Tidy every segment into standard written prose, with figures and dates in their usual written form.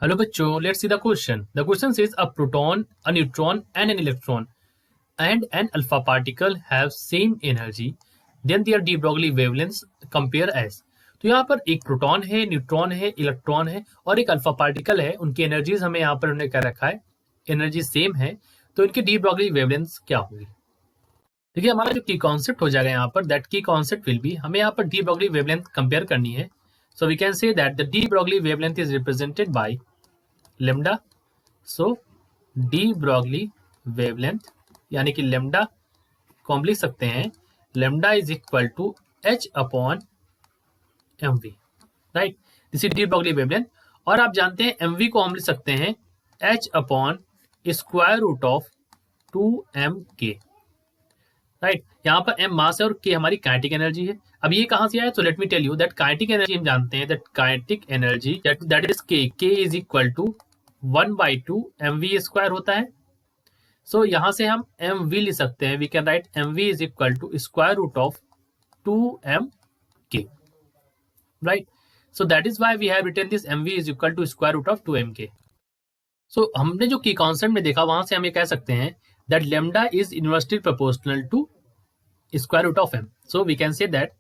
Hello बच्चों, let's see the question. The question says a proton, a neutron and an electron and an alpha particle have same energy, then their de Broglie wavelengths compare as. तो यहाँ पर एक proton है, neutron है, electron है और एक alpha particle है. उनकी एनर्जीज हमें यहाँ पर उन्होंने क्या रखा है, एनर्जी सेम है. तो इनकी डी ब्रॉगली वेवलेंथ्स क्या होगी. देखिए हमारा जो की कॉन्सेप्ट हो जाएगा यहाँ पर, दैट की कॉन्सेप्ट विल बी, हमें यहाँ पर डी ब्रॉगली वेवलेंथ कंपेयर करनी है. So we can say that the de Broglie wavelength is represented by lambda. So de Broglie wavelength यानी कि लेमडा को हम लिख सकते हैं, lambda is equal to H upon M V, right. This is de Broglie wavelength. और आप जानते हैं एम वी को हम लिख सकते हैं H upon square root of 2m k, right. यहाँ पर m मास है और k हमारी काइनेटिक एनर्जी है. अब ये कहां से आया, तो let me tell you that kinetic energy हम जानते हैं, that kinetic energy that is k is equal to 1/2 mv² होता है. सो यहां से हम mv लिख सकते हैं. We can write mv is equal to square root of 2m k, right. So that is why we have written this mv is equal to square root of 2m k. So हमने जो की concept में देखा वहां से हम ये कह सकते हैं that lambda is inversely proportional to square root of m. So we can say that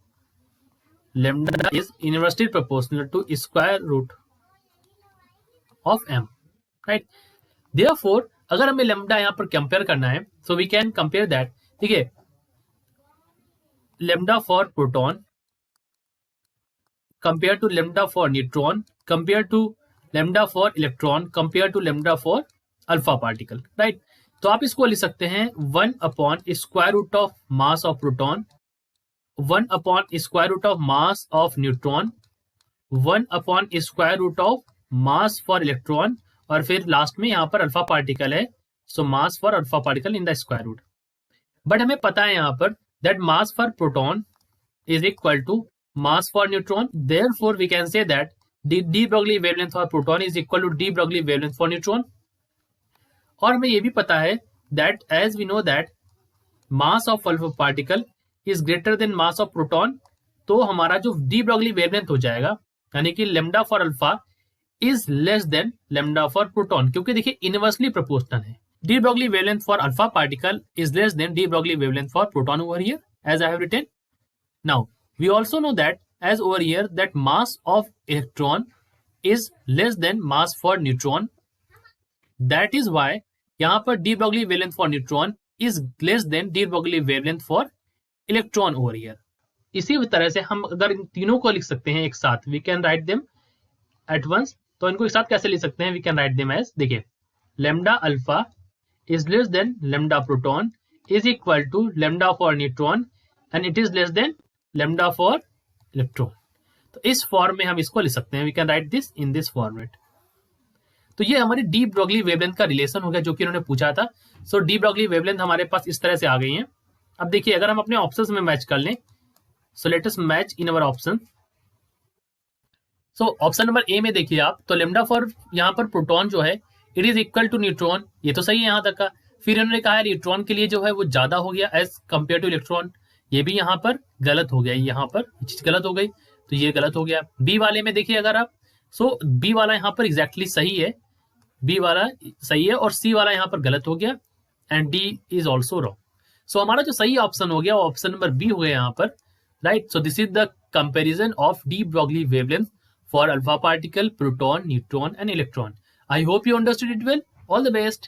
lambda is inversely proportional to square root of m, right. Therefore अगर हमें लेमडा यहाँ पर कंपेयर करना है, so we can compare that. ठीक है, lambda for proton compare to lambda for neutron compare to lambda for electron compare to lambda for alpha particle, right. तो आप इसको लिख सकते हैं 1 upon square root of mass of proton, 1 upon square root of mass of neutron, 1 upon square root of mass for electron, और फिर last में यहाँ पर अल्फा पार्टिकल है, so mass for alpha particle in the square root. But हमें पता है यहाँ पर that mass for proton is equal to mass for neutron. Therefore we can say that de Broglie wavelength for proton is equal to de Broglie wavelength for neutron. और हमें ये भी पता है that as we know that mass of alpha particle is greater than mass of proton. तो हमारा जो D Broglie wavelength हो जाएगा यानी कि lambda for alpha is less than lambda for proton, क्योंकि देखिए इनवर्सली प्रोपोर्शनल है. De Broglie wavelength for alpha particle is less than de Broglie wavelength for proton over here as I have written. Now we also know that as over here that mass of electron is less than mass for neutron. That is why यहाँ पर de Broglie wavelength for neutron is less than de Broglie wavelength for electron over here. इसी तरह से हम अगर इन तीनों को लिख सकते हैं एक साथ, we can write them at once. तो इनको एक साथ कैसे लिख सकते हैं, we can write them as, देखिए lambda alpha is less than lambda proton is equal to lambda for neutron and it is less than lambda for electron. तो इस फॉर्म में हम इसको लिख सकते हैं. We can write this in this format. तो ये हमारी डी ब्रॉगली वेवलेंथ का रिलेशन हो गया जो कि उन्होंने पूछा था. सो डी ब्रॉगली वेवलेंथ हमारे पास इस तरह से आ गई है. अब देखिए अगर हम अपने ऑप्शंस में मैच कर लें, so let us match in our option. So option number A में देखिए आप, तो लेमडा फॉर यहाँ पर प्रोटॉन जो है it is equal to neutron, ये तो सही है यहाँ तक का. फिर इन्होंने कहा है न्यूट्रॉन के लिए जो है वो ज्यादा हो गया एज कंपेयर टू इलेक्ट्रॉन, ये भी यहाँ पर गलत हो गया. यहाँ पर चीज गलत हो गई तो ये गलत हो गया. बी वाले में देखिए अगर आप, सो बी वाला यहाँ पर एग्जैक्टली सही है, बी वाला सही है और सी वाला यहाँ पर गलत हो गया and D is also wrong. So हमारा जो सही ऑप्शन हो गया वो ऑप्शन नंबर बी हो गया यहाँ पर, right. So this is the comparison of D Broglie wavelength for alpha particle, proton, neutron and electron. I hope you understood it well. All the best.